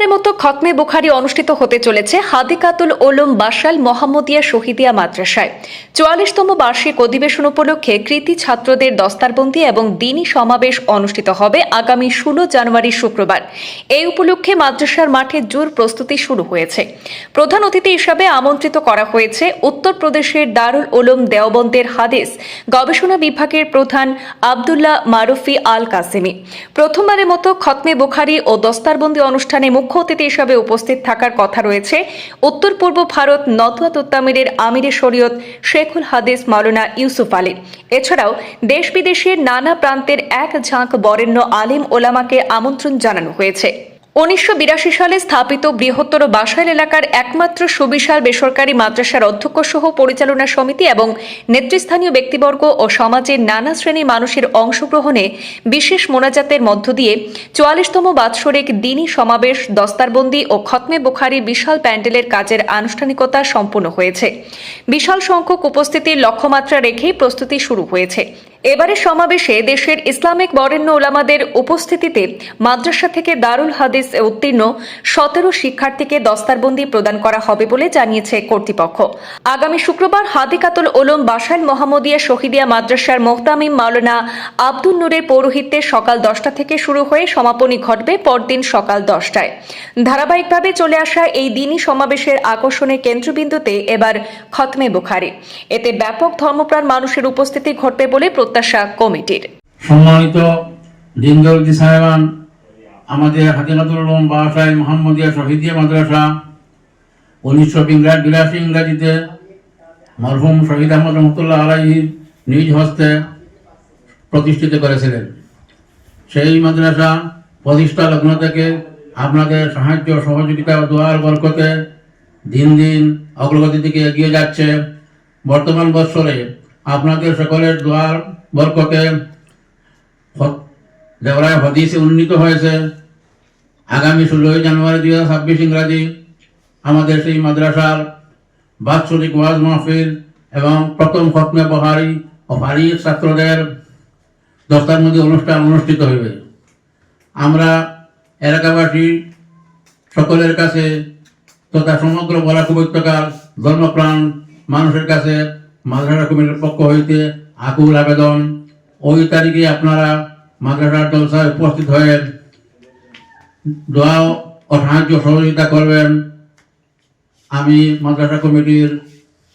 প্রথমবারের মতো খতমে বুখারি অনুষ্ঠিত হতে চলেছে হাদিকাতুল উলুম বাশাল মোহাম্মদিয়া শহীদিয়া মাদ্রাসায়। 44তম বার্ষিক অধিবেশন উপলক্ষে কৃতি ছাত্রদের দস্তারবন্দি এবং দিনী সমাবেশ অনুষ্ঠিত হবে আগামী 16 জানুয়ারি শুক্রবার। এই উপলক্ষে মাদ্রাসার মাঠে জোর প্রস্তুতি শুরু হয়েছে। প্রধান অতিথি হিসাবে আমন্ত্রিত করা হয়েছে উত্তরপ্রদেশের দারুল উলুম দেওবন্দের হাদিস গবেষণা বিভাগের প্রধান আব্দুল্লাহ মারুফি আল কাসেমি। প্রথমবারের মতো খতমে বুখারি ও দস্তারবন্দি অনুষ্ঠানে মুখ্য অতিথি হিসাবে উপস্থিত থাকার কথা রয়েছে উত্তর পূর্ব ভারত নদওয়াত উত্তামিরের আমিরে শরীয়ত শেখুল হাদিস মাওলানা ইউসুফ আলী। এছাড়াও দেশ বিদেশের নানা প্রান্তের এক ঝাঁক বরেণ্য আলিম ওলামাকে আমন্ত্রণ জানানো হয়েছে। 1982 সালে স্থাপিত বৃহত্তর বাসাইল এলাকার একমাত্র সুবিশাল বেসরকারি মাদ্রাসার অধ্যক্ষ সহ পরিচালনা সমিতি এবং নেতৃস্থানীয় ব্যক্তিবর্গ ও সমাজের নানা শ্রেণীর মানুষের অংশগ্রহণে বিশেষ মোনাজাতের মধ্য দিয়ে 44তম বাৎসরিক দিনী সমাবেশ, দস্তারবন্দি ও খতমে বুখারি বিশাল প্যান্ডেলের কাজের আনুষ্ঠানিকতা সম্পন্ন হয়েছে। বিশাল সংখ্যক উপস্থিতির লক্ষ্যমাত্রা রেখেই প্রস্তুতি শুরু হয়েছে। এবারের সমাবেশে দেশের ইসলামিক বরেণ্য ওলামাদের উপস্থিতিতে মাদ্রাসা থেকে দারুল হাদিস উত্তীর্ণ 17 শিক্ষার্থীকে দস্তারবন্দি প্রদান করা হবে বলে জানিয়েছে কর্তৃপক্ষ। আগামী শুক্রবার হাদিকাতুল উলুম বাশাইল মোহাম্মদিয়া শহীদিয়া মাদ্রাসার মোহতামিম মাওলানা আব্দুল নূরের পৌরোহিত্যে সকাল 10টা থেকে শুরু হয়ে সমাপনী ঘটবে পরদিন সকাল 10টায়। ধারাবাহিকভাবে চলে আসা এই দিনী সমাবেশের আকর্ষণের কেন্দ্রবিন্দুতে এবার খতমে বুখারি। এতে ব্যাপক ধর্মপ্রাণ মানুষের উপস্থিতি ঘটবে বলে প্রত্যাশা কমিটির। সম্মানিত দিনদরদি সাহেবান, আমাদের হাদিকাতুল উলুম বাশাইল মোহাম্মদিয়া শহীদিয়া মাদ্রাসা 1982 ইংরাজিতে মরহুম শহীদ আহমদ রহমতুল্লাহ আলাইহির নিজ হস্তে প্রতিষ্ঠিত করেছিলেন। সেই মাদ্রাসা প্রতিষ্ঠা লগ্ন থেকে আপনাদের সাহায্য, সহযোগিতা ও দোয়ার বরকতে দিন দিন অগ্রগতির দিকে এগিয়ে যাচ্ছে। বর্তমান বৎসরে আপনাদের সকলের দোয়ার বরকতে দেওরায় হাদিসে উন্নীত হয়েছে। আগামী 16 জানুয়ারি 2026 ইংরাজি আমাদের সেই মাদ্রাসার বাৎসরিক ওয়াজ মাহফিল এবং প্রথম খতমে বুখারি ও ফারিক ছাত্রদের দস্তারবন্দি অনুষ্ঠান অনুষ্ঠিত হইবে। আমরা এলাকাবাসী সকলের কাছে তথা সমগ্র বরাক উপত্যকার ধর্মপ্রাণ মানুষের কাছে মাদ্রাসা কমিটির পক্ষ হইতে আকুল আবেদন, ওই তারিখে আপনারা মাদ্রাসার জলসায় উপস্থিত হয়ে দোয়া ও সাহায্য সহযোগিতা করবেন। আমি মাদ্রাসা কমিটির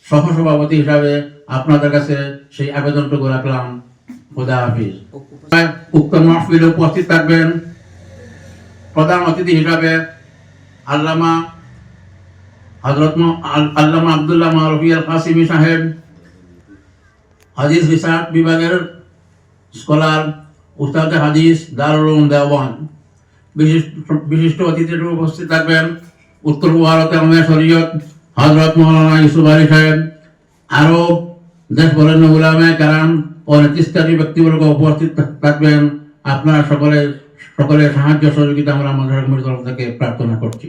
সহসভাপতি হিসাবে আপনাদের কাছে সেই আবেদনটুকু রাখলাম। খোদা হাফিজ। উক্ত মাহফিলে উপস্থিত থাকবেন প্রধান অতিথি হিসাবে আল্লামা আব্দুল্লাহ মারুফি আল কাসেমি সাহেব, হাদিস রিসার্চ বিভাগের স্কলার, উস্তাদ হাদিস দারুল উলুম দেওবন্দ। বিশিষ্ট অতিথির উপস্থিত থাকবেন উত্তর ভারতের আমিরে শরীয়ত হযরত মাওলানা ইউসুফ আলী সাহেব। আরো দেশ বরেণ্য উলামায়ে কেরাম ও নেতৃস্থানীয় ব্যক্তিবর্গ উপস্থিত থাকবেন। আপনারা সকলের সাহায্য সহযোগিতা আমরা মাদ্রাসা কমিটির তরফ থেকে প্রার্থনা করছি।